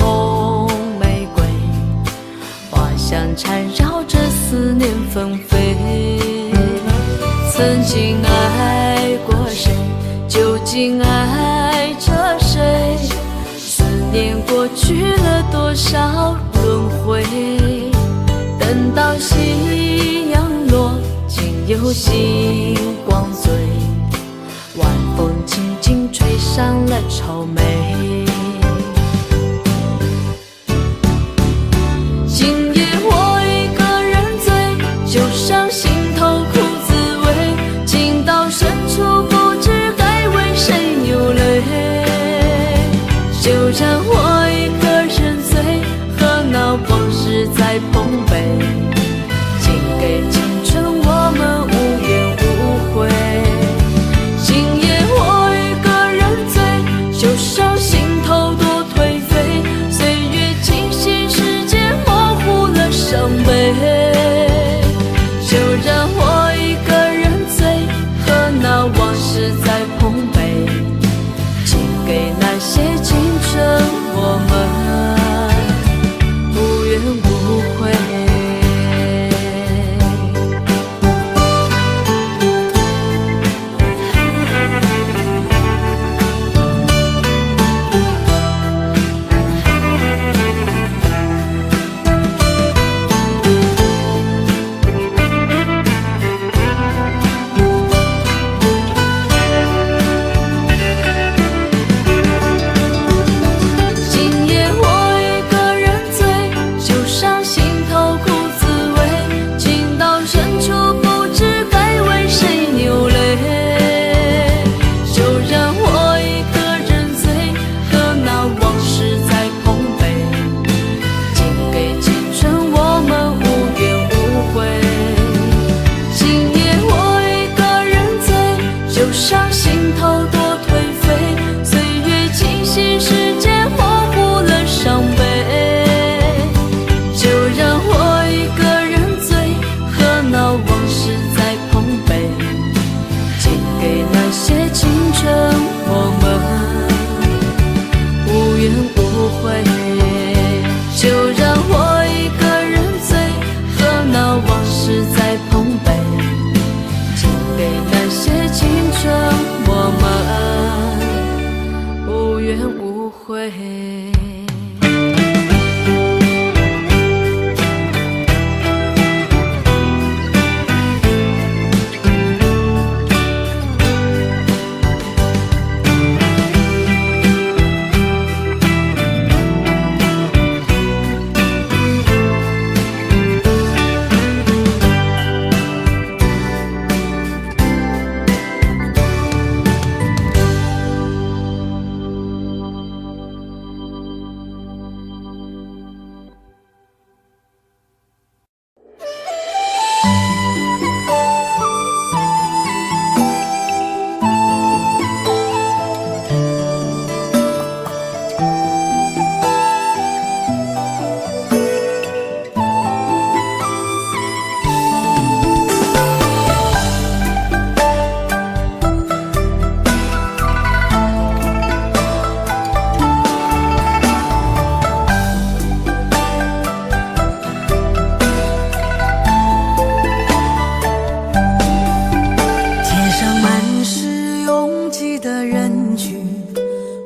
红玫瑰，花香缠绕着思念纷飞。曾经爱过谁，究竟爱着谁？思念过去了多少轮回？等到夕阳落，竟有星光醉，晚风轻轻吹上了愁眉。今夜我一个人醉，就像心头苦滋味，情到深处不知该为谁流泪。就让我一个人醉，和那往事在碰杯，敬给青春我们无怨无悔。今夜我一个人醉，就像心头多颓废，岁月侵袭世界，模糊了伤悲。就让我一个人醉，和那往事在碰杯，敬给那些青春我们无怨无悔。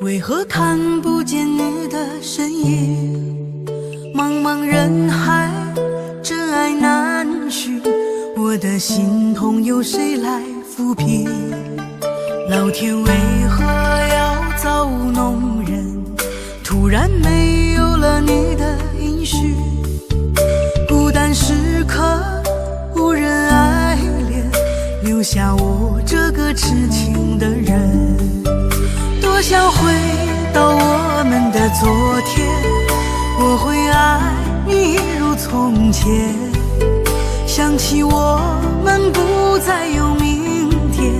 为何看不见你的身影？茫茫人海，真爱难寻，我的心痛有谁来抚平？老天为何要造物弄人？突然没有了你的音讯，孤单时刻无人爱怜，留下我这个痴情的人。多想回到我们的昨天，我会爱你一如从前。想起我们不再有明天，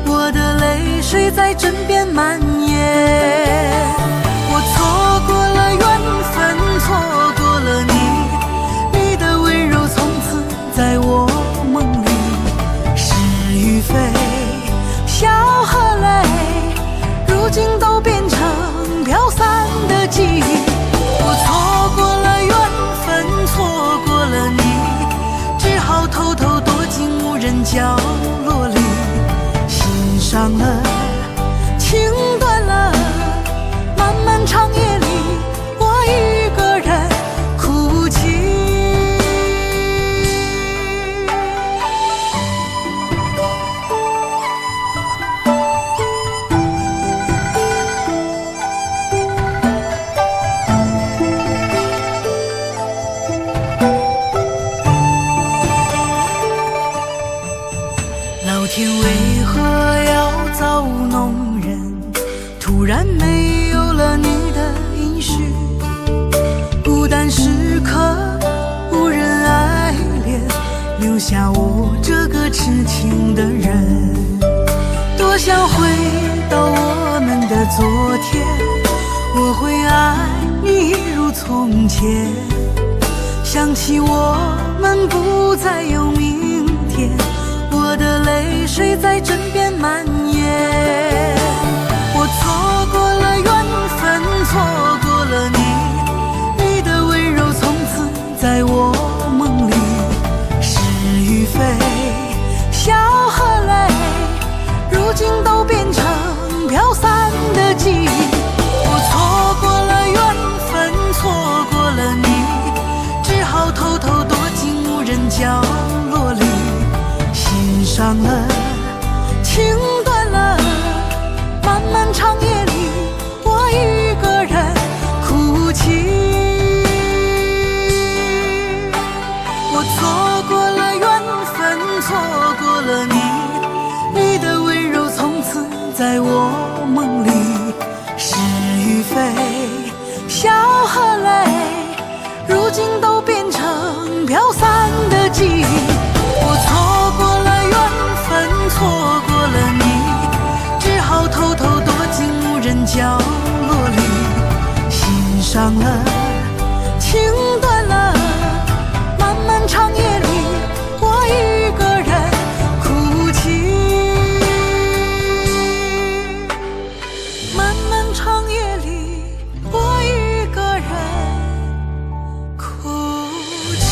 我的泪水在枕边蔓延。我错过了缘分，错过了你，你的温柔从此在我梦里。是与非，笑和泪，如今都变成飘散的记忆。从前，想起我们不再有明天，我的泪水在枕边蔓延。我错过了缘分，错过了你，你的温柔从此在我梦里。是与非，笑和泪，如今都变成飘散的记忆。我错过了缘分，错过了你，只好偷偷躲进无人角落里，心伤了，情断了，漫漫长夜里，我一个人哭泣。我错过了缘分，错过了你，你的温柔从此在我梦里。是与非，笑和泪，如今都变成飘散的记忆。我错过了缘分，错过了你，只好偷偷躲进无人角落里，心伤了，情断了，漫漫长夜里，我一个人哭泣。漫漫长夜里，我一个人哭泣。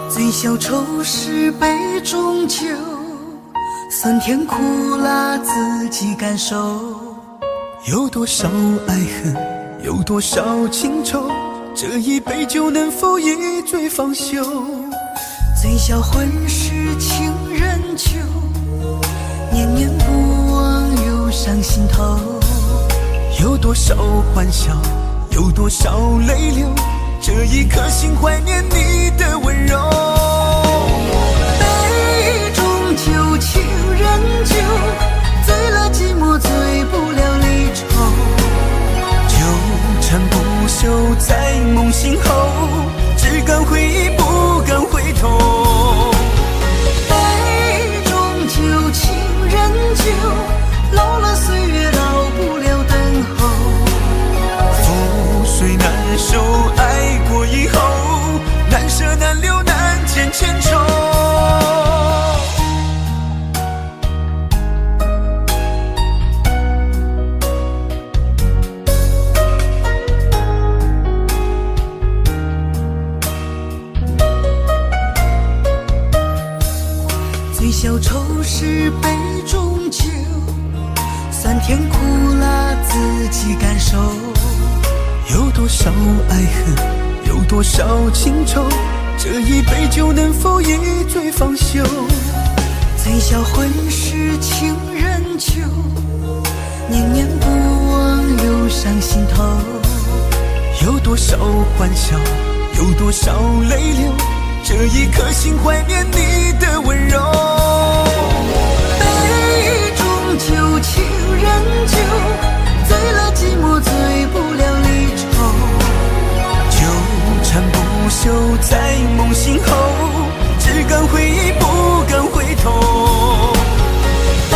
醉消愁是杯中酒，酸甜苦辣自己感受。有多少爱恨，有多少情愁，这一杯酒能否一醉方休？醉消魂是情人酒，念念不忘忧伤心头。有多少欢笑，有多少泪流，这一颗心怀念你的温柔。杯中酒，情人酒，醉了寂寞，醉不了离愁。纠缠不休在梦醒后，只敢回忆不敢回头。杯中酒，情人酒，老了岁月老不了等候。覆水难收，爱过以后，难舍难留难解千愁。醉消愁是杯中酒，酸甜苦辣自己感受。有多少爱恨，有多少情愁，这一杯酒能否一醉方休？醉消魂是情人酒，念念不忘忧伤心头。有多少欢笑，有多少泪流，这一颗心怀念你的温柔。杯中酒，情人酒，醉了寂寞，醉不了离愁。纠缠不休在梦醒后，只敢回忆不敢回头。杯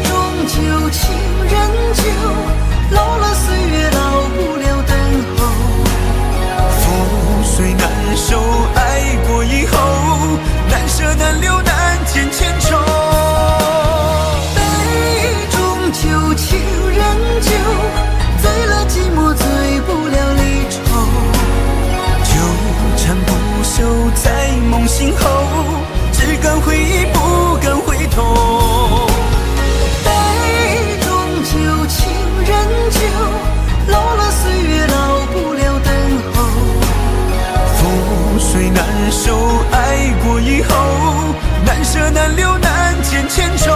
中酒，情人酒，老了岁月老不了等候。覆水难收，爱过以后，难舍难留难解千愁。杯中酒，情人酒，醉了寂寞，醉不了离愁。纠缠不休在梦醒后，只敢回忆不敢回头。杯中酒，情人酒，老了岁月老不了等候。覆水难收，爱过以后，难舍难留难解千愁。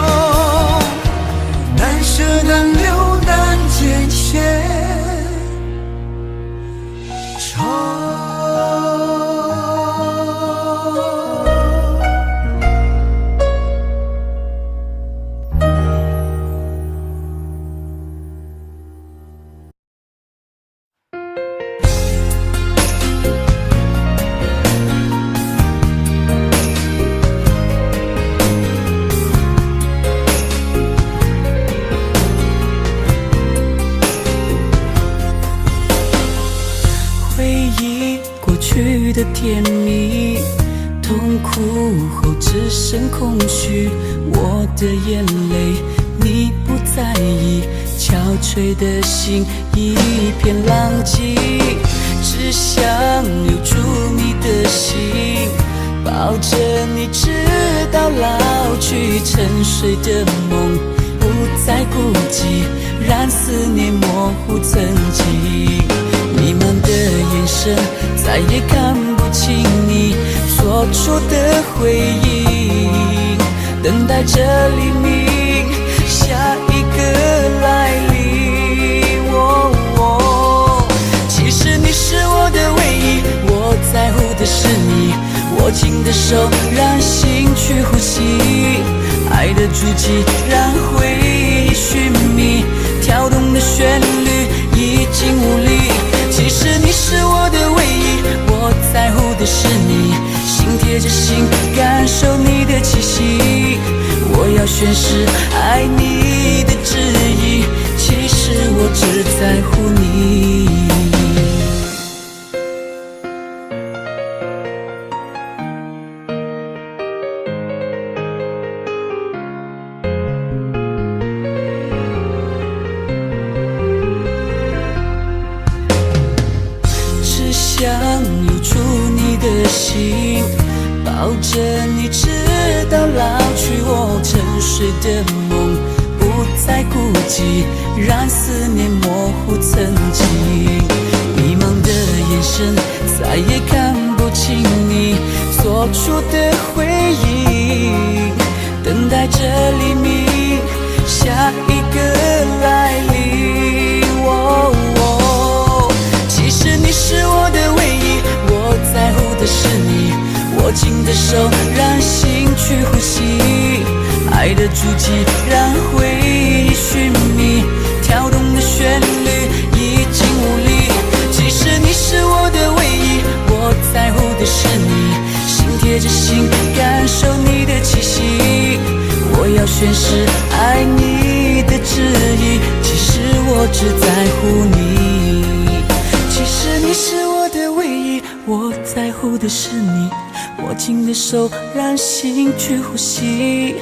难舍难留难解千愁。甜蜜，痛苦后只剩空虚。我的眼泪你不在意，憔悴的心一片狼藉，只想留住你的心，抱着你直到老去。沉睡的梦不再孤寂，让思念模糊曾经。迷茫的眼神再也看不清你说出的回应，等待着黎明，下一个来临。其实你是我的唯一，我在乎的是你，握紧的手让心去呼吸，爱的足迹让回忆寻觅，跳动的旋律已经无力。其实你是我的唯一，我在乎的是你，心贴着心感受你的气息，我要宣誓爱你的旨意，其实我只在乎你。想留住你的心，抱着你直到老去。我沉睡的梦不再孤寂，让思念模糊曾经。迷茫的眼神再也看不清你做出的回应，等待着黎明，下一个来临。其实你是我的唯一，我在乎的是你，握紧的手让心去呼吸，爱的足迹让回忆寻觅，跳动的旋律已经无力。其实你是我的唯一，我在乎的是你，心贴着心感受你的气息，我要宣誓爱你的旨意，其实我只在乎你。其实你是我的唯一，我在乎的是你，握紧的手让心去呼吸，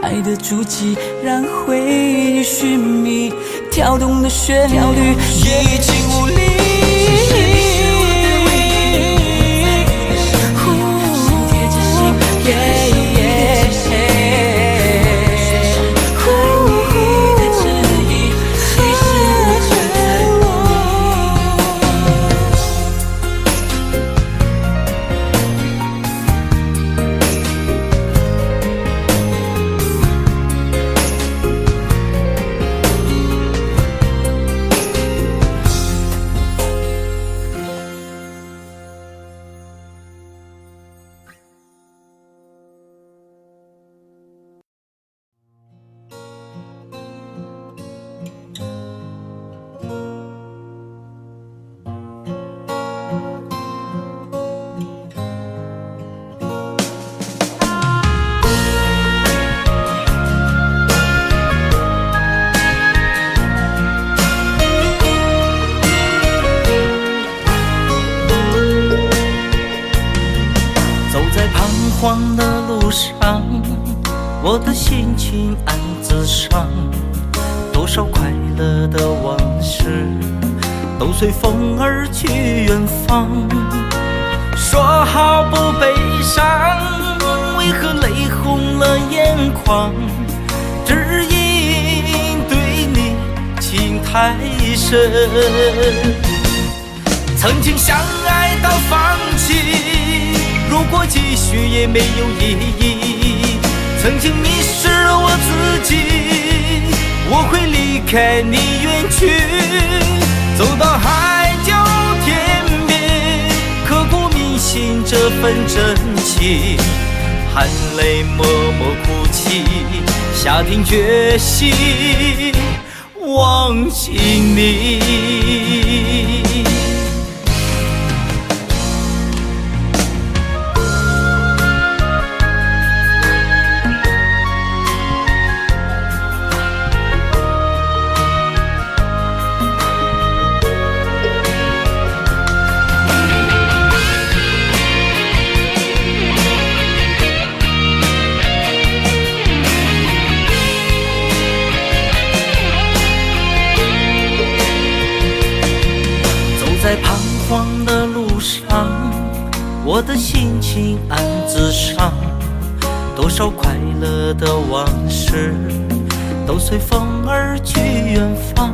爱的足迹让回忆寻觅，跳动的旋律已经无力。慌的路上，我的心情暗自伤，多少快乐的往事都随风而去远方。说好不悲伤，为何泪红了眼眶？只因对你情太深，曾经相爱到放弃，如果继续也没有意义。曾经迷失了我自己，我会离开你远去，走到海角天边，刻骨铭心这份真情，含泪默默哭泣，下定决心忘记你。的心情暗自伤，多少快乐的往事都随风而去远方。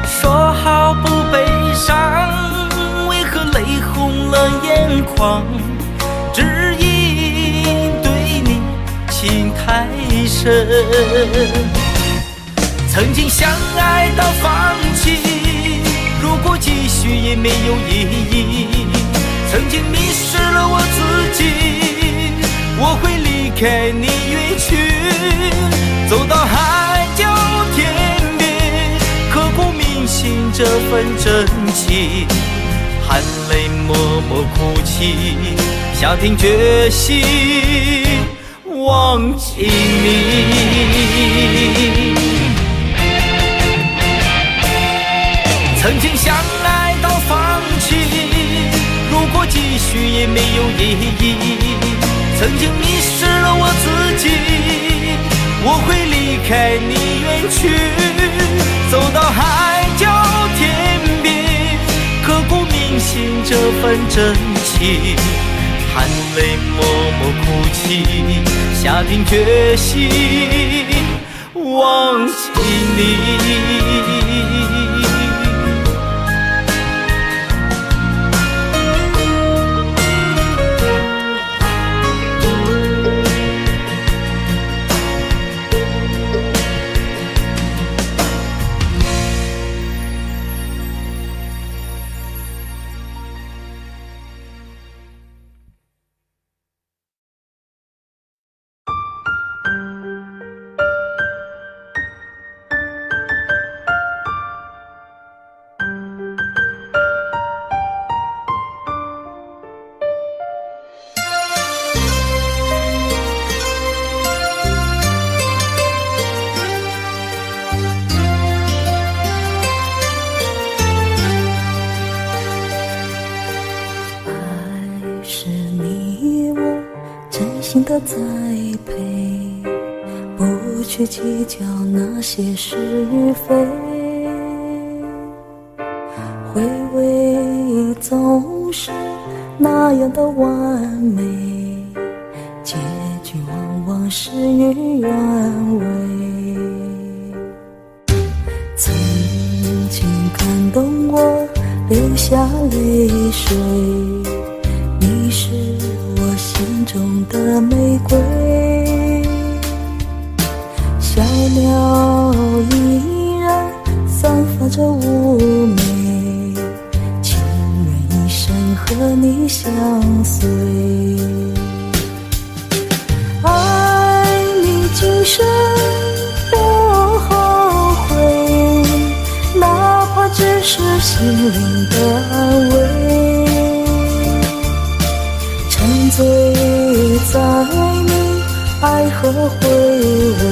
说好不悲伤，为何泪红了眼眶？只因对你情太深。曾经相爱到放弃，如果继续也没有意义。曾经迷失了我自己，我会离开你远去，走到海角天边，刻骨铭心这份真情，含泪默默哭泣，下定决心忘记你。曾经相爱到放弃，如果继续也没有意义。曾经迷失了我自己，我会离开你远去，走到海角天边，刻骨铭心这份真情，含泪默默哭泣，下定决心忘记你。的栽培，不去计较那些是非，回味总是那样的完美，结局往往事与愿违。曾经感动我流下泪水，你是我心中的玫瑰，小鸟依然散发着妩媚，情愿一生和你相随，爱你今生不后悔，哪怕只是心灵的安慰，沉醉在你爱和回味，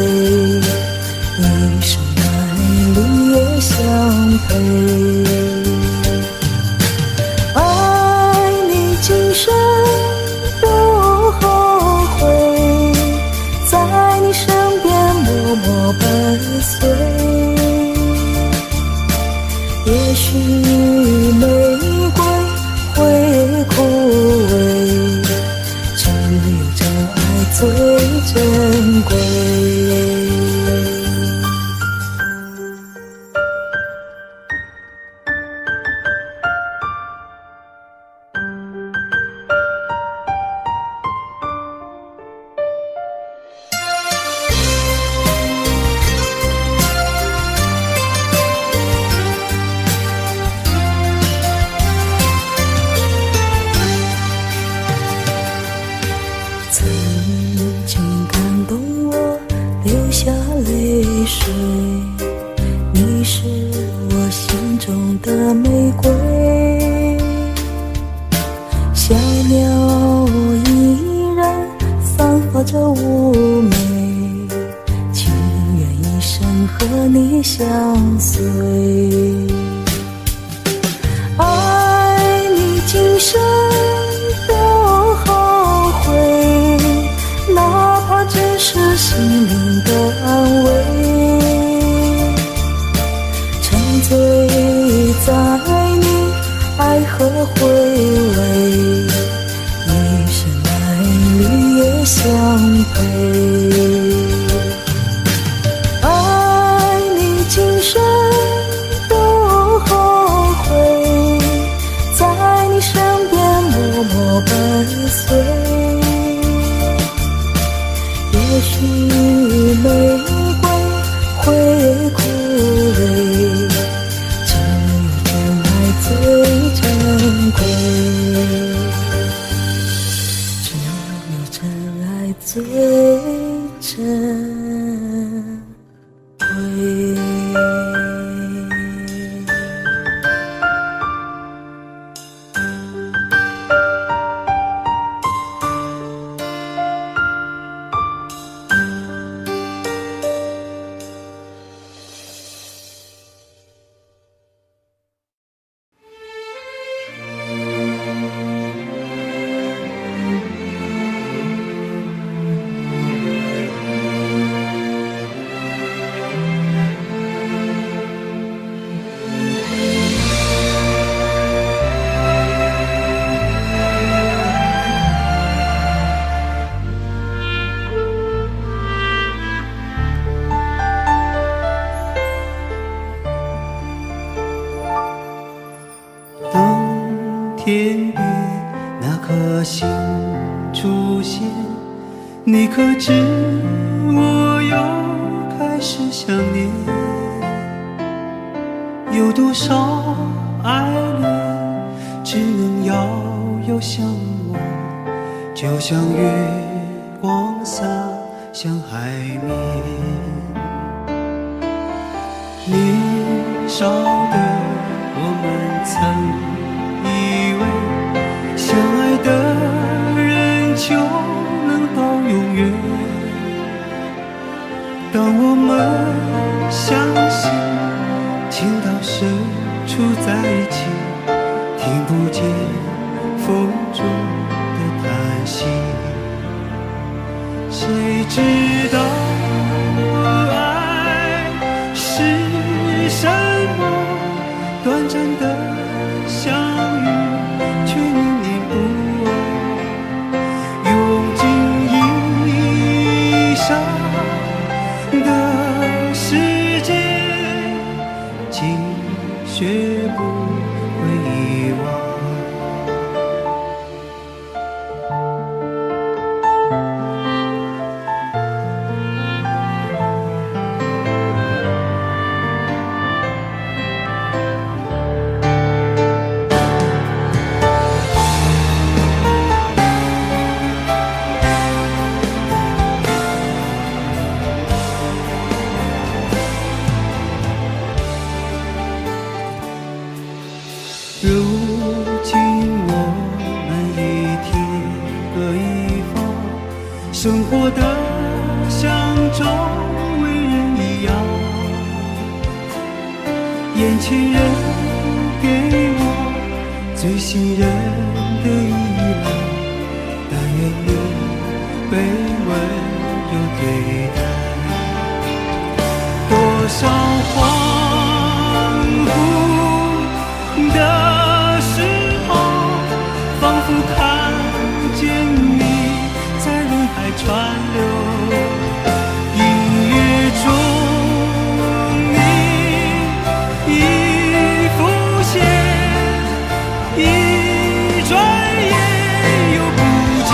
一生爱侣也相陪，爱你今生不后悔，在你身边默默伴随，也许玫瑰会枯萎，只有这爱最珍贵。曾经感动我流下泪水，你是我心中的玫瑰，小鸟依然散发着妩媚，情愿一生和你相随，爱你今生不后悔，哪怕只是心灵的安慰，沉醉在你爱和回味，最珍贵。天边那颗星出现，你可知我又开始想念？有多少爱恋只能遥遥相望，就像月光洒向海面。年少的我们曾以为相爱的人就能到永远，当我们相信情到深处在一起，听不见风中的叹息，谁知道爱是什么？短暂的相遇却念念不忘，用尽一生的时间，请学不会遗忘。如今我们已天各一方，生活的像周围人一样，眼前人给我最信任的依赖，但愿你被温柔对待。多少恍惚的时候，仿佛看见你在人海川流，音乐中你已浮现，一转眼又不见。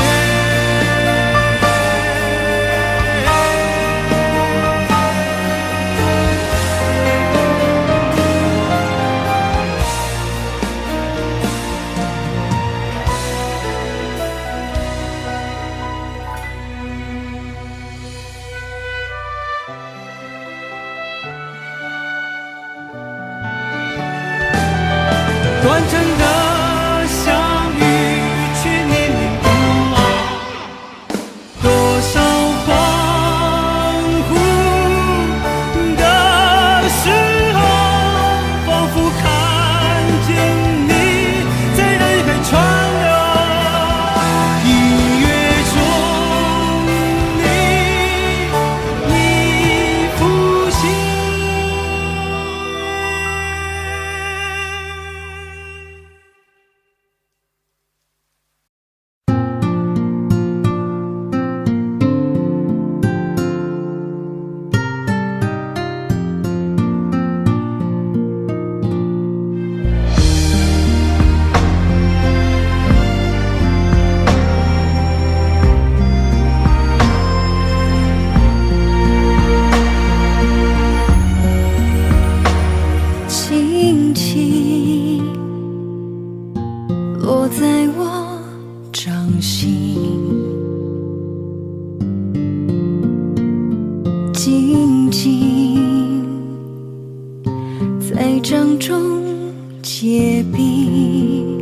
正中结冰，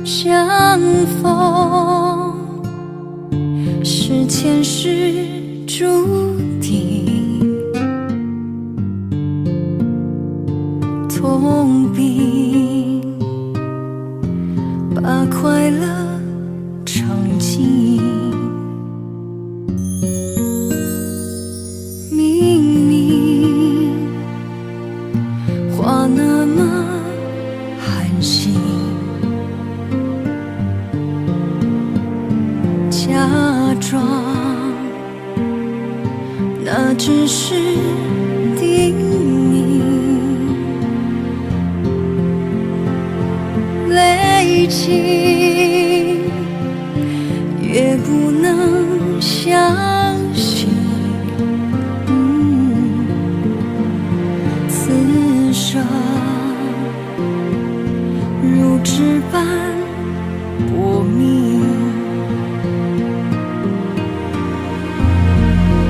相逢是前世注定，痛并把快乐尝尽。明明话那么寒心，假装那只是叮咛，累积越不能相信，此生如纸般薄命。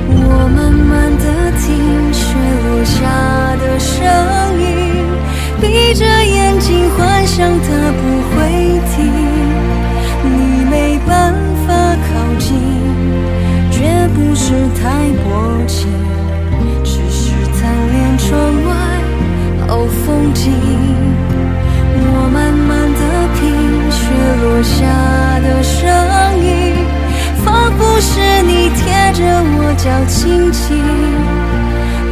我慢慢地听雪落下的声音，闭着眼睛幻想它不会停，你没办法靠近，绝不是太薄情，只是贪恋窗外好风景。我慢慢地听雪落下的声音，仿佛是你贴着我脚轻轻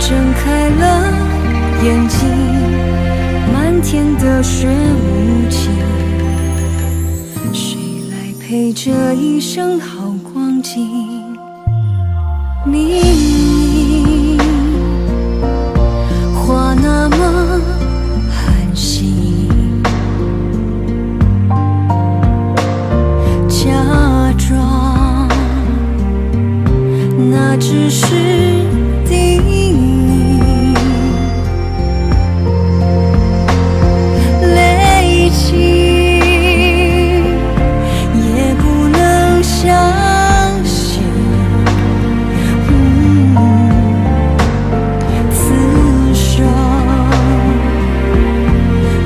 睁开了眼睛，漫天的雪无情，谁来陪这一生好光景？明明话那么寒心，假装那只是叮咛，累积也不能相信，此生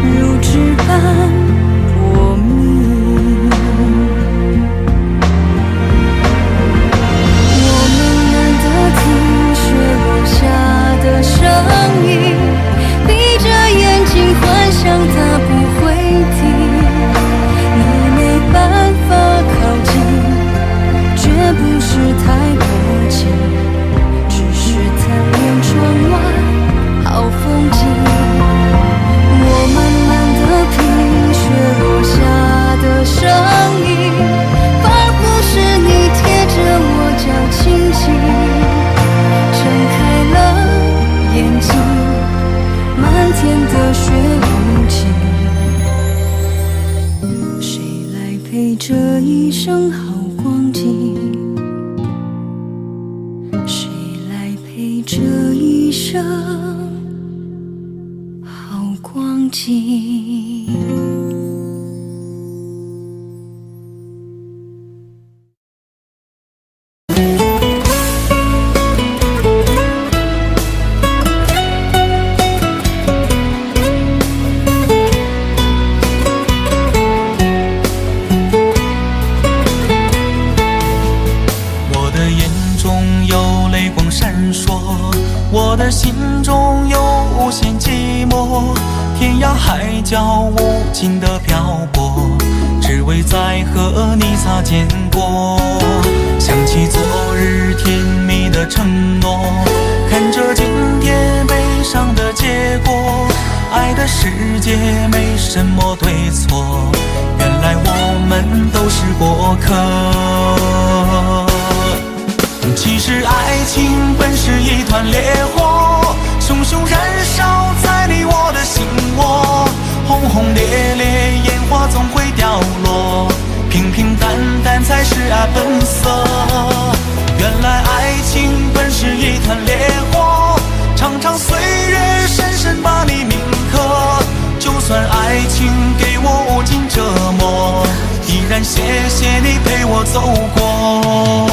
如纸般薄命。我们难得听雪落下的声音，闭着眼睛幻想它不会停，你没办法靠近，绝不是太薄情，只是贪恋窗外好风景。我慢慢地听雪落下的声音，仿佛是你贴着我脚轻轻睁开了眼睛，漫天的雪无情，谁来陪这一生好光景？谁来陪这一生好光景？我的眼中有泪光闪烁，我的心中有无限寂寞，天涯海角无尽的漂泊，只为再和你擦肩过。想起昨日甜蜜的承诺，看着今天悲伤的结果，爱的世界没什么对错，原来我们都是过客。其实爱情本是一团烈火，熊熊燃烧在你我的心窝，轰轰烈烈烟花总会掉落，平平淡淡才是本色。原来爱情本是一团烈火，长长岁月深深把你铭刻，就算爱情给我无尽折磨，依然谢谢你陪我走过。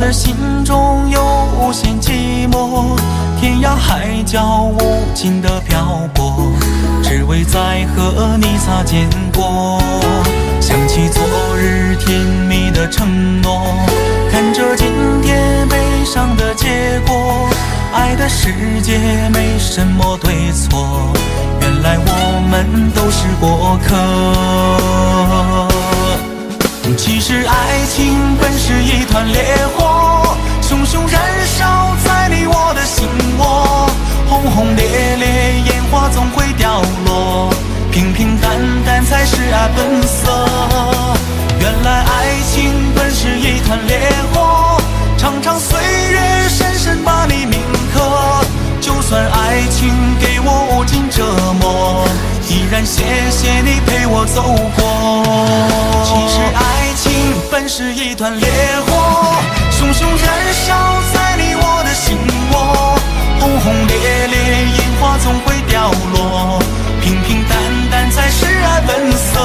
的心中有无限寂寞，天涯海角无尽的漂泊，只为再和你擦肩过。想起昨日甜蜜的承诺，看着今天悲伤的结果。爱的世界没什么对错，原来我们都是过客。其实爱情本是一团烈火，熊熊燃烧在你我的心窝。轰轰烈烈，烟花总会掉落，平平淡淡才是爱本色。原来爱情本是一团烈火，长长岁月深深把你铭刻。就算爱情给我无尽折磨，依然谢谢你陪我走过。其实爱情本是一团烈火，熊熊燃烧在你我的心窝。轰轰烈烈，烟花总会掉落，平平淡淡才是爱本色。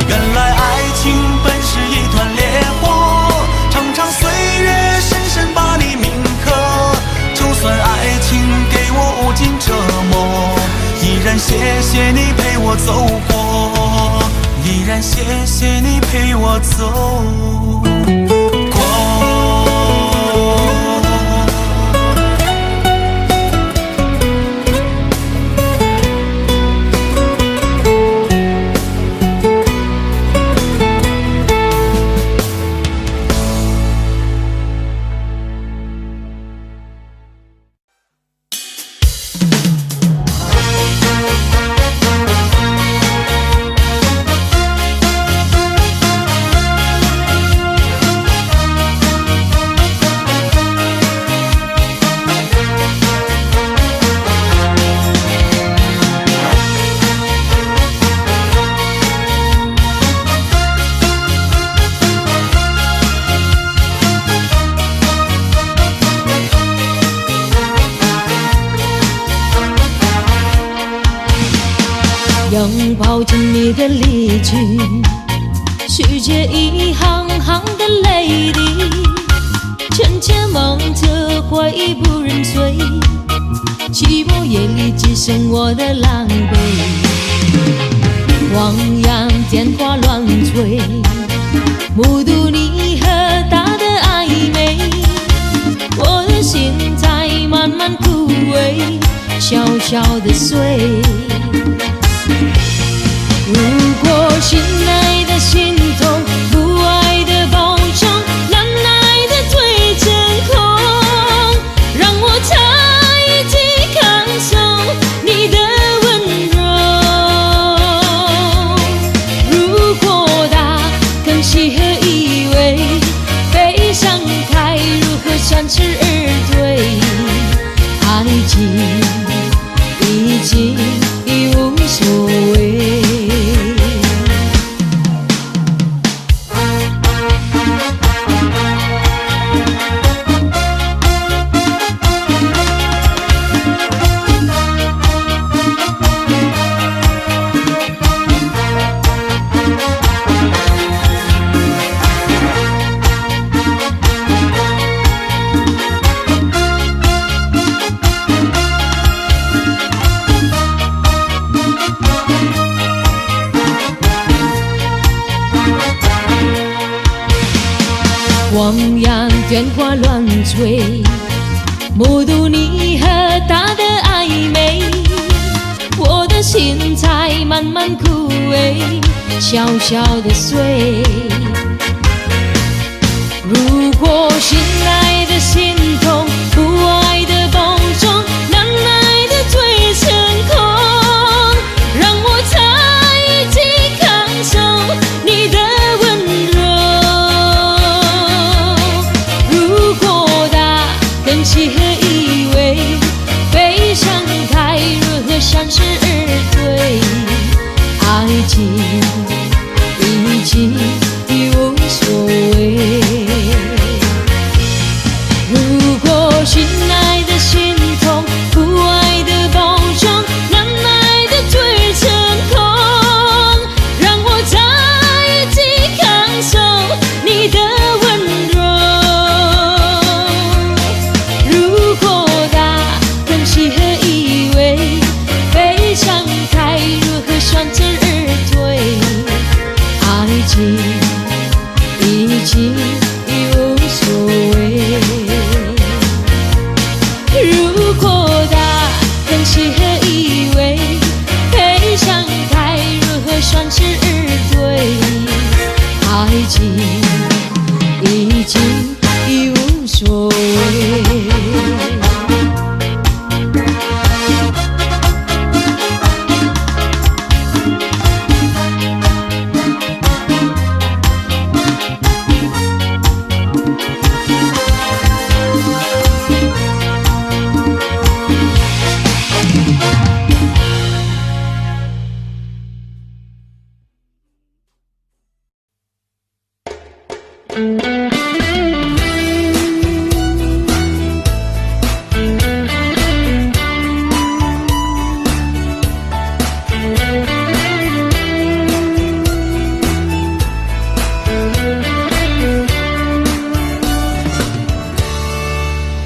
原来爱情本是一团烈火，长长岁月深深把你铭刻。就算爱情给我无尽折磨，依然谢谢你陪我走过，依然谢谢你陪我走过。拥抱着你的离去，世界一行行的泪滴，沉潜梦特悔不忍醉，寂寞夜里只剩我的狼狈。汪洋电话乱吹，目睹你和他的暧昧，我的心在慢慢枯萎，悄悄地碎。如果信赖的心痛，不爱的包装，难耐的最真空，让我猜忌感受你的温柔。如果他更契合以为，悲伤该如何三十而退？爱情已经已无所谓。汪洋电话乱吹，目睹你和他的暧昧，我的心在慢慢枯萎，悄悄地碎。如果信赖的心痛，不爱的包装，难耐的最成空，让我猜忌感受你的温柔。如果他更契合以为，悲伤该如何三十而退？爱情已经已无所谓。如果信赖的心痛，不爱的包装，难耐的最成空，让我再一起感受你的温柔。算是对，爱情已经已无所谓。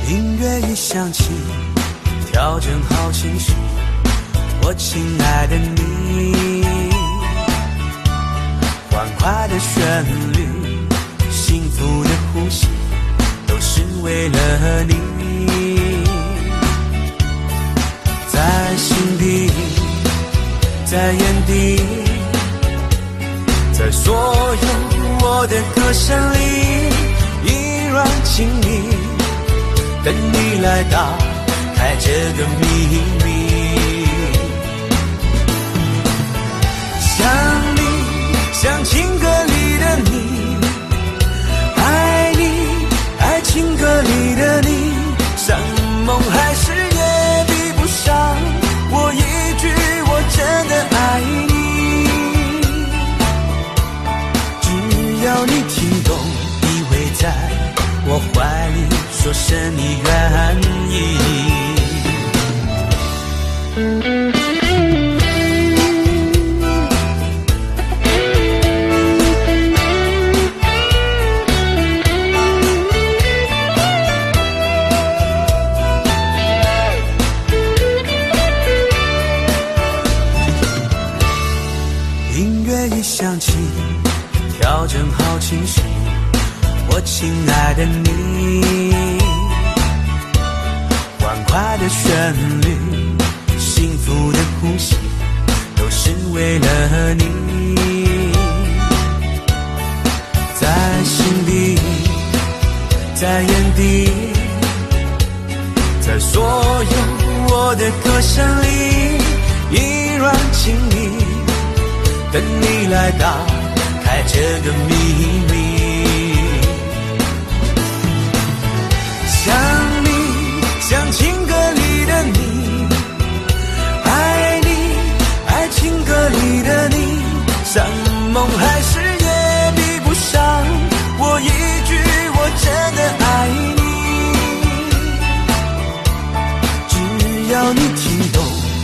音乐一响起，调整好情绪，我亲爱的你，欢快的旋律，幸福的呼吸，都是为了你。在心底，在眼底，在所有我的歌声里，依然亲密，等你来打开这个秘密。想你，像情歌里的你，爱你，爱情歌里的你，像梦还是也比不上我一句我真的爱你。只要你听懂，依偎在我怀里，说声你愿意。音乐一响起，调整好情绪，我亲爱的你，欢快的旋律，幸福的呼吸，都是为了你。在心底，在眼底，在所有我的歌声里，依然亲密，等你来打开这个秘密。想你，像情歌里的你，爱你，爱情歌里的你，像梦还是也比不上我一句我真的爱你。只要你听懂，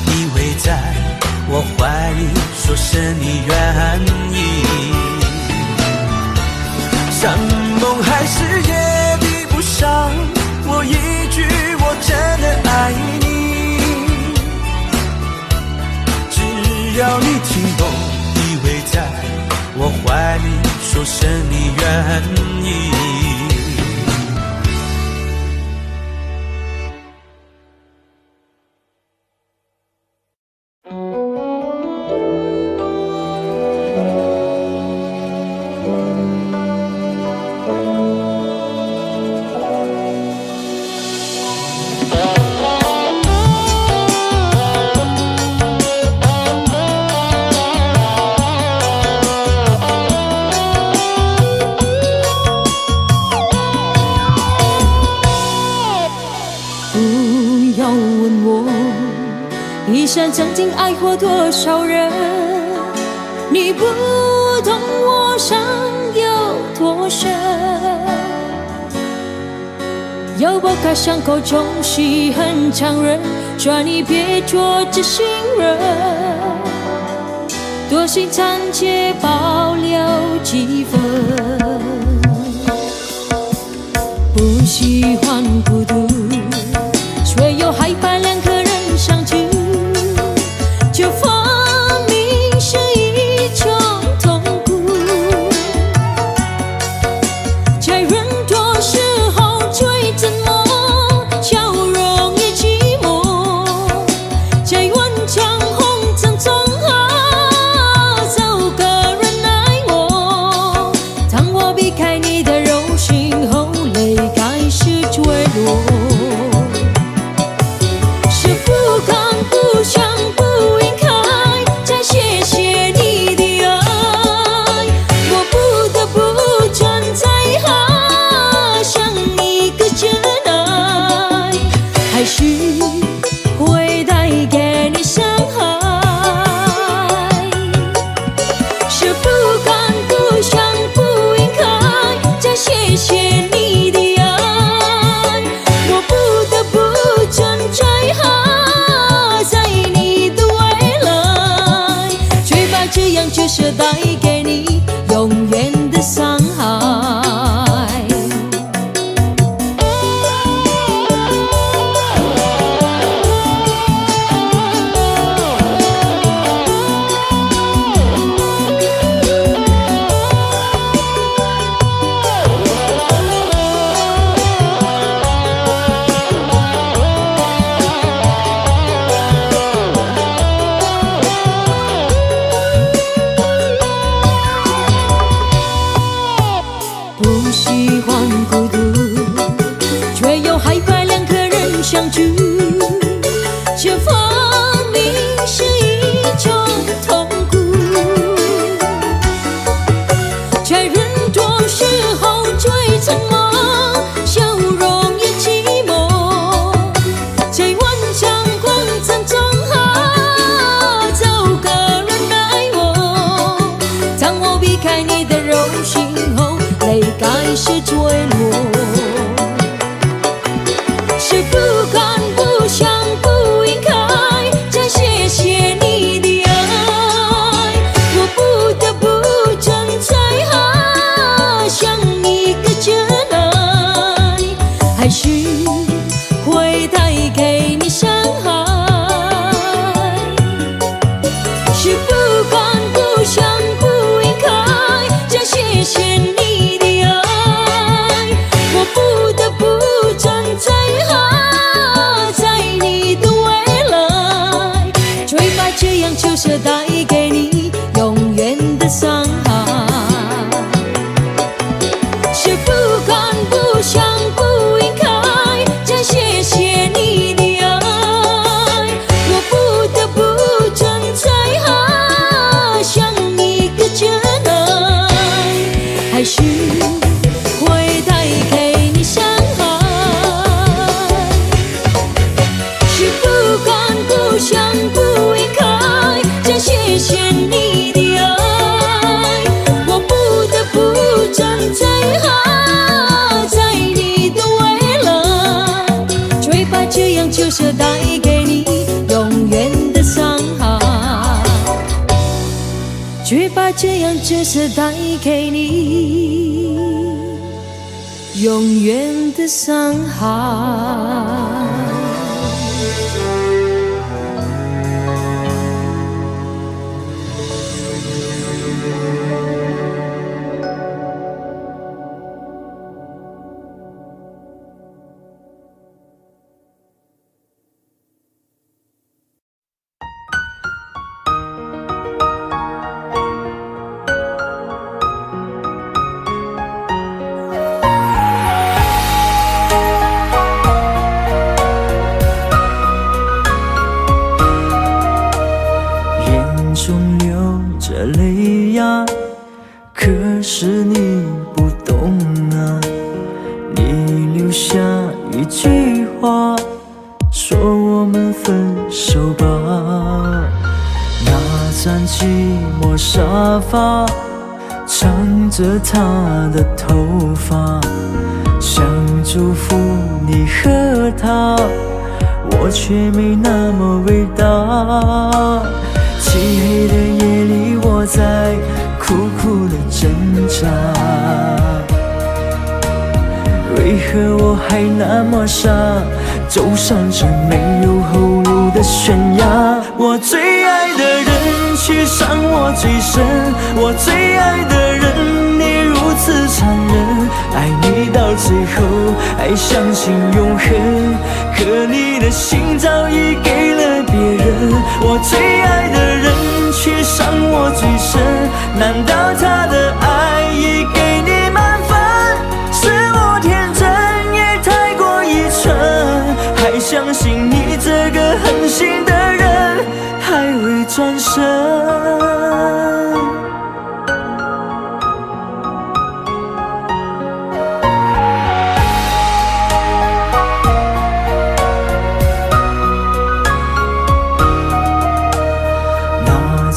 依偎在我怀里，说声你愿意。像梦还是也比不上我一句我真的爱你。只要你听懂，依偎在我怀里，说声你愿意。曾经爱过多少人，你不懂我伤有多深。要剥开伤口总是很残忍，劝你别做知心人，多心暂且保留几分。不喜欢孤独，却又害怕两个人相聚，就分明是一种痛苦。在人多时候最沉默，笑容也寂寞。在万丈红尘中走样就是带给你永远的伤害。不喜欢孤独，却又害怕两个人相聚，这分明是一种痛苦。在人多时候最沉默，笑容也寂寞，在万丈光残中找个人爱我。当我避开你的柔情后，泪开始坠落，是不敢不想不应该再谢谢你的爱，我不得不站在像一个真爱，还是会带给你伤害，是不敢不想不应该再谢谢你的爱，我不得不站在你的未来，最怕这样就是带给你永远的伤害，是不敢不想不应该再谢谢你的爱，我不得不站在像一个真爱，还是会带给你伤害，是不敢不想不应该再谢谢你的爱，我不得不站在你的未来，最怕这样就是带给你永远的伤害，最怕这样就是带给你永远的伤害。眼中流着泪呀，可是你不懂啊。你留下一句话，说我们分手吧。那张寂寞沙发，藏着她的头发，想祝福你和她，我却没那么伟大。漆黑的夜里，我在苦苦的挣扎，为何我还那么傻，走上这没有后路的悬崖？我最爱的人却伤我最深，我最爱的人你如此残忍，爱你到最后还相信永恒，可你的心早已给了别人。我最爱的人却伤我最深，难道他的爱已给你满分？是我天真也太过愚蠢，还相信你这个狠心的人还会转身。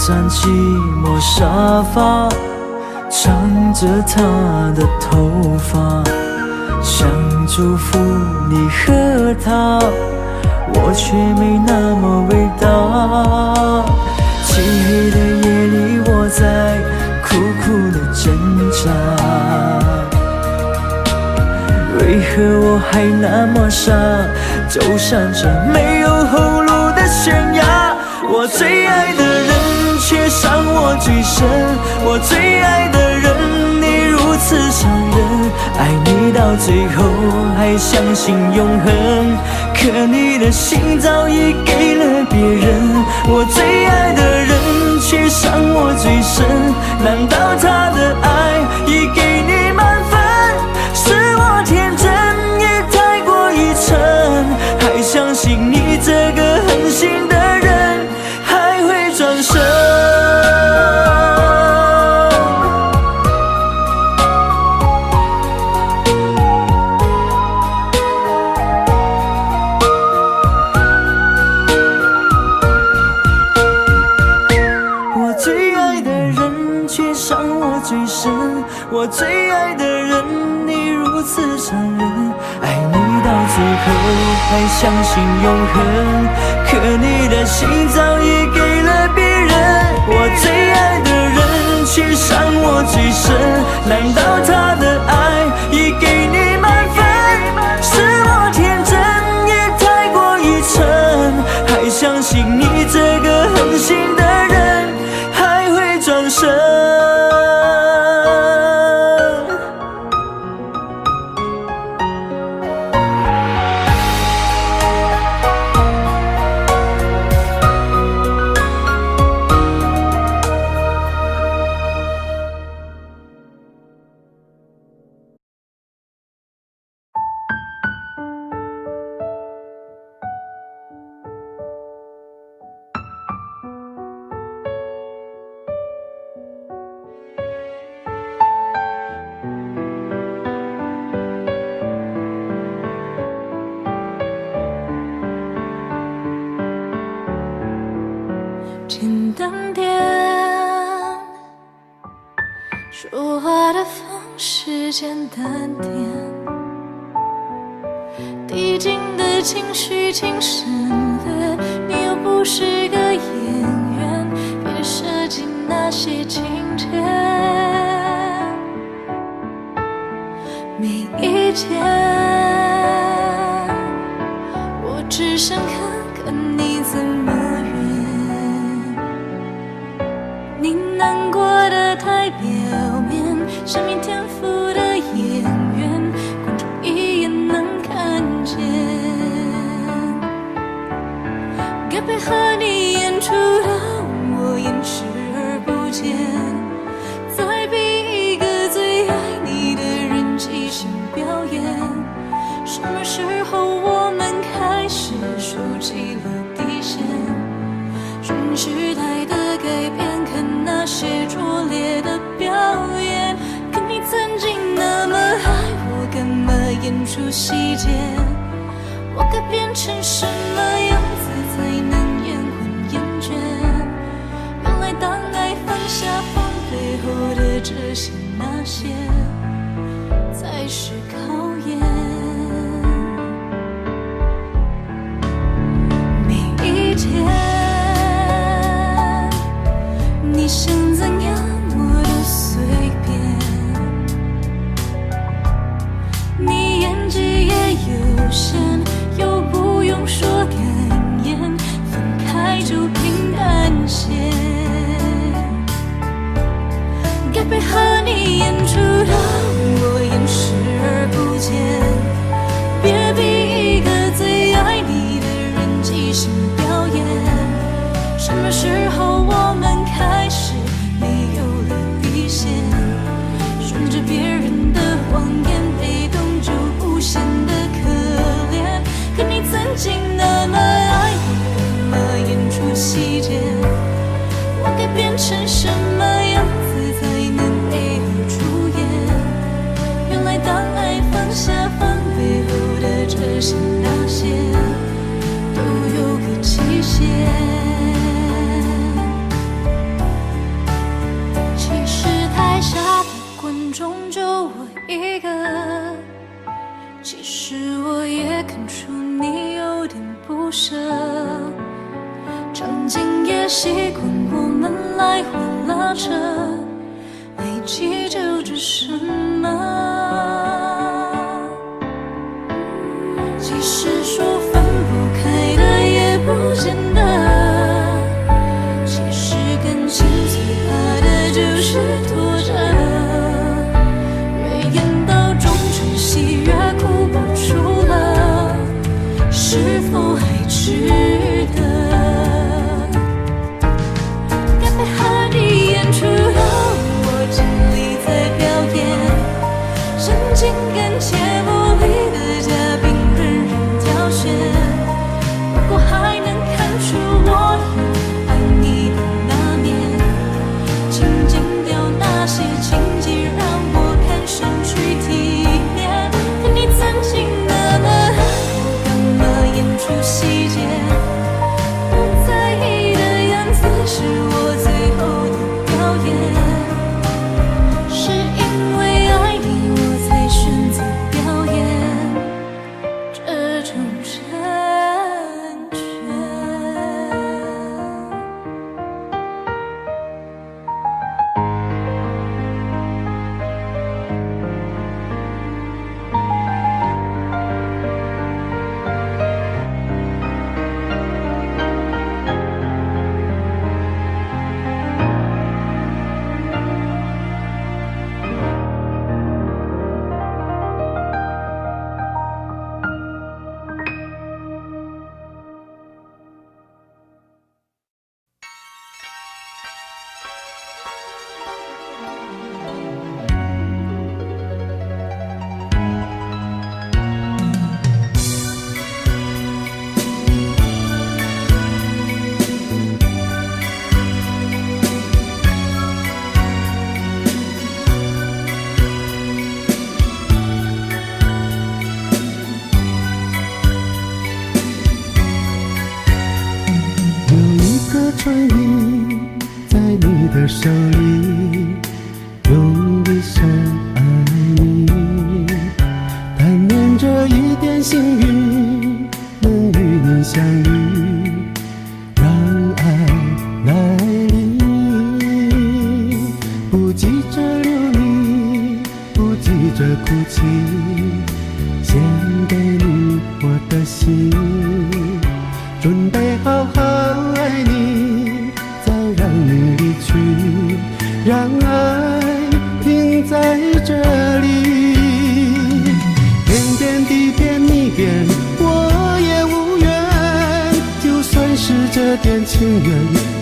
张寂寞沙发，藏着她的头发，想祝福你和她，我却没那么伟大。漆黑的夜里，我在我还那么傻，就像这没有后路的悬崖。我最爱的人却伤我最深，我最爱的人你如此残忍，爱你到最后还相信永恒，可你的心早已给了别人。我最爱的人却伤我最深，难道他的爱已给你满分？是我天真也太过愚蠢，还相信你这个狠心的人还会转身。我最爱的人却伤我最深，我最爱的人你如此残忍，爱你到最后还相信永恒，可你的心早已给了别人。我最爱的人却伤我最深，难道他的爱已给你满分？是我天真也太过愚蠢，还相信你这个狠心的人还会转身。简单点，说话的方式简单点，递进的情绪请省略，你又不是个演员，别设计那些情节。每一天，我只想看看你怎么你难过的太表面，神秘天赋的演员，观众一眼能看见。该配合你演出的我演视而不见，再逼一个最爱你的人即兴表演。什么时候我们开始收起了底线？顺应时代的改变，看那些拙劣的表演。可你曾经那么爱我，干嘛演出细节？我该变成什么样子才能延缓厌倦？原来当爱放下放背后的这些那些，才是考验。每一天你想怎样我都随便，你演技也有限，又不用说感言，分开就平淡些。该配合你演出的我演视而不见，别逼一个最爱你的人即兴表演。什么时候我们开始没有了底线？顺着别人的谎言，被动就无限的可怜。可你曾经那么爱我，干嘛演出细节？我该变成什么样子才能配合出演？原来当爱放下放背后的这些那些，都有个期限。台下的观众就我一个，其实我也看出你有点不舍，场景也习惯我们来回拉扯，没记住这什么。的手里，用一生爱你，但愿这一点幸运能与你相遇，让爱来临，不急着流离，不急着哭泣，献给你我的心，准备好好爱你，再让你离去，让爱停在这里，点点滴点你变我也无缘，就算是这点情缘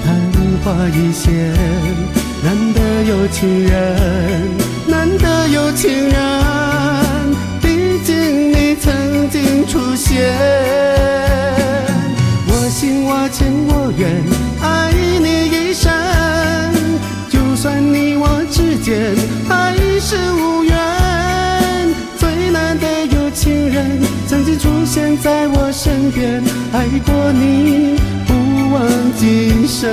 昙花一现，难得有情人，难得有情人，毕竟你曾经出现，我心我情我愿爱你一生，就算你我之间还是无缘，最难得有情人曾经出现在我身边，爱过你不忘今生。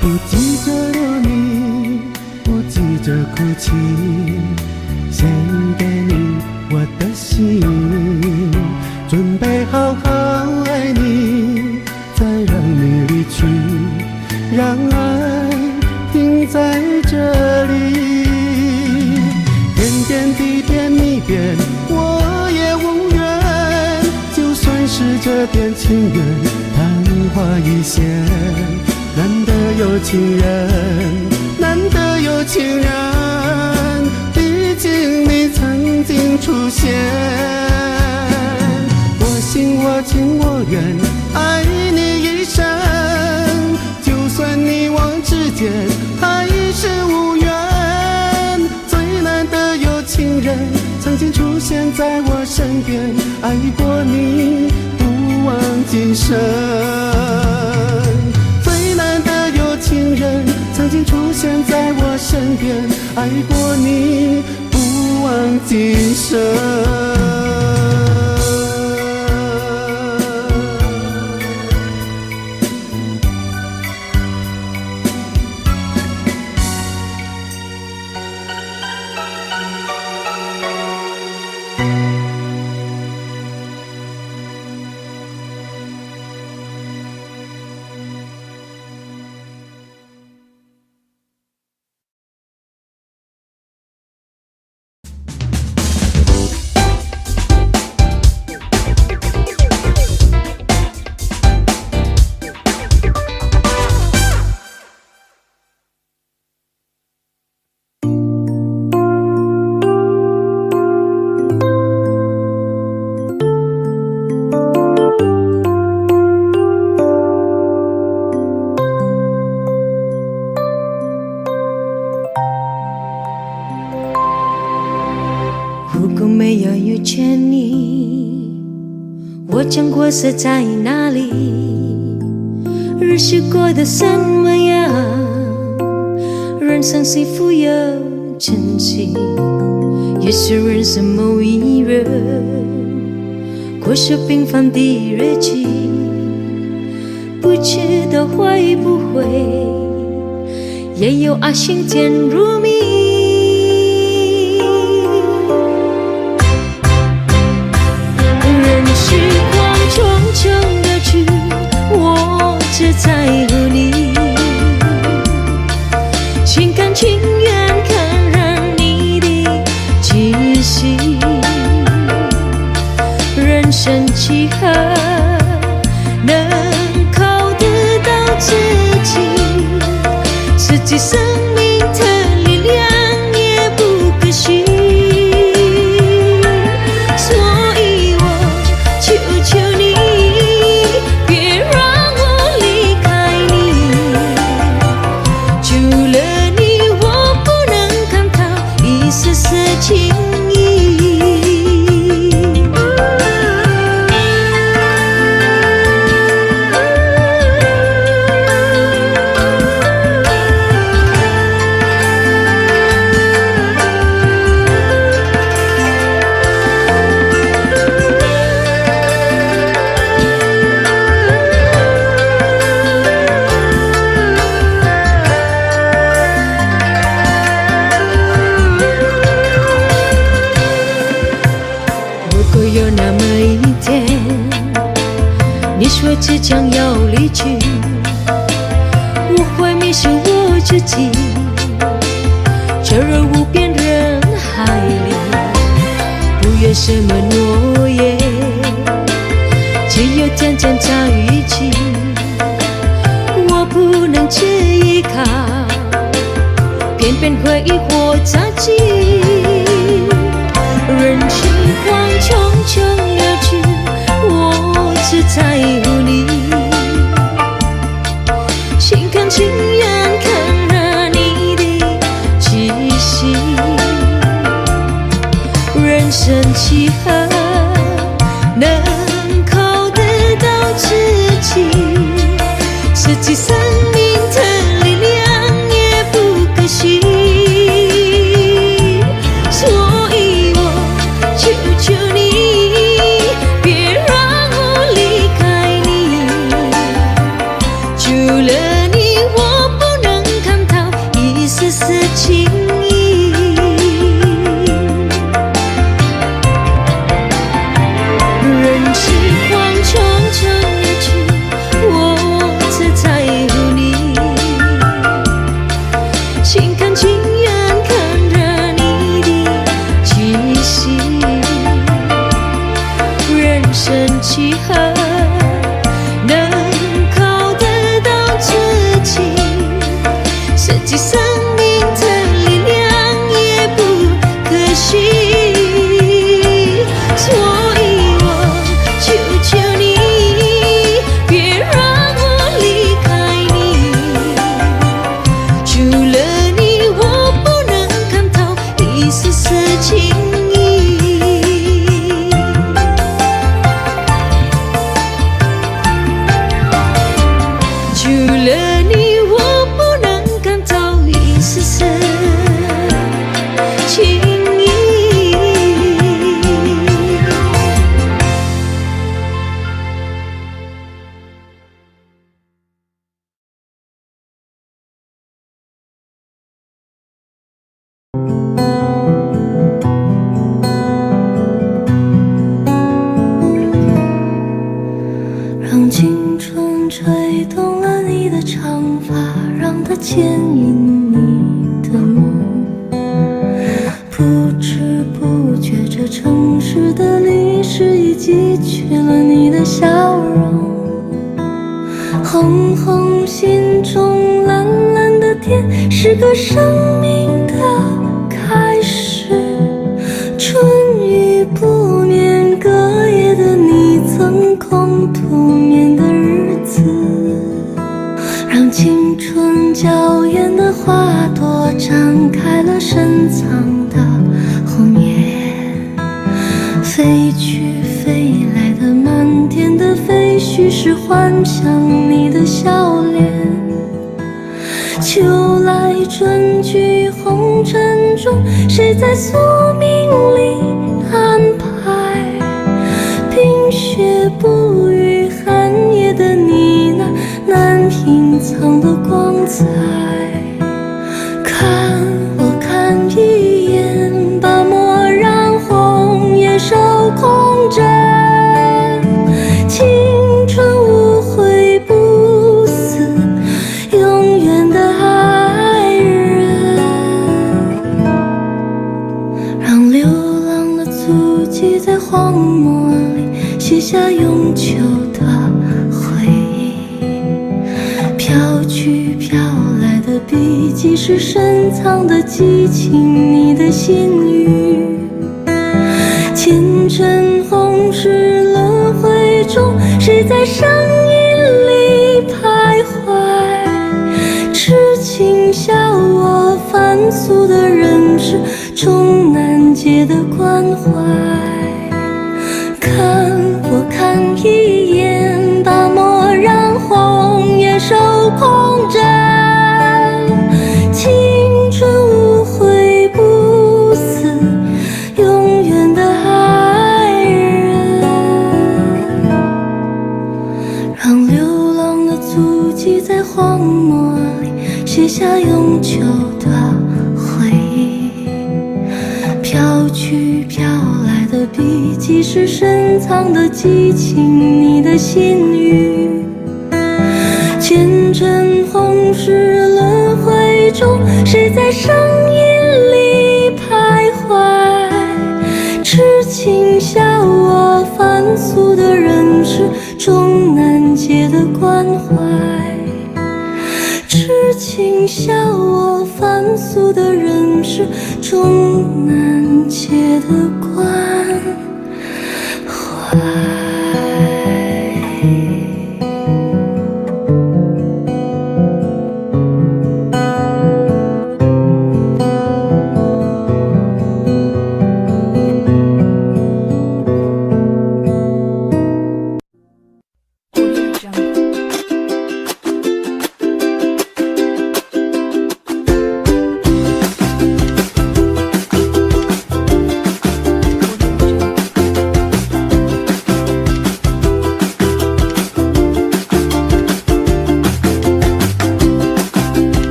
不急着流离，不急着哭泣，献给你我的心，准备好好爱你，再让你离去，让爱停在这里，点点滴点你变我也无缘，就算是这点情缘昙花一现，难得有情人，难得有情人，毕竟你曾经出现，我心我情我愿爱你一生，就算你我之间还是无缘，最难得有情人曾经出现在我身边，爱过你不忘今生，情人曾经出现在我身边，爱过你不忘今生。我将过色在哪里？日子过得怎么样？人生是否有珍惜？也许人生某一人过着平凡的日子，不知道会不会也有爱情甜如蜜。时光匆匆而去，我只在乎你，心甘情愿感染你的气息。人生几何能靠得到自己？自己生命的力量也不可惜。你说即将要离去，我会迷失我自己，坠入无边人海里，不愿什么诺言，只有渐渐在一起。我不能只依靠，偏偏回忆或着急，人情光匆匆而去，我只在乎你，心甘情愿看着你的气息。人生几何能够得到知己，实际生命的力量也不可惜，所以我求求你，别让我离开你，除了你我不能看到一丝丝情意。人时光匆匆而去，我只在乎你，心甘情愿看着你的气息。人生几何能够得到知己，实际生命的力量也不可惜，所以我求求你，别让我离开你，除了你我不能看到一丝丝情意。除了你我不能感到一丝丝情意。让青春吹动了你的长发，让它牵引你的梦，不知不觉这城市的历史已记取了你的笑容，哼哼心中蓝蓝的天，是个生命的开始，春雨不眠，隔夜的你曾空独眠的日子，让青春娇艳的花朵展开了深藏的红颜，飞去飞来的满天的飞絮是幻想你的笑脸，秋来春去红尘中，谁在宿命里安排？冰雪不语，寒夜的你那难隐藏的光彩。看我看一眼，把蓦然红颜手空枕，青春无悔不死，永远的爱人。让流浪的足迹在荒漠里写下永久的回忆，飘去飘来的笔迹是深藏的激情，你的心语。前尘红世轮回中，谁在声音里徘徊？痴情笑我凡俗的人世，终难解的关怀。看我看一眼，把蓦然红颜手空枕，青春无悔不死，永远的爱人。让流浪的足迹在荒漠里写下永久的回忆，飘去飘来的笔记是深藏的激情，你的心语。前尘红世轮回中，谁在声音里徘徊？痴情笑我凡俗的人世终难解的关怀。痴情笑我凡俗的人世终难解的关怀。这样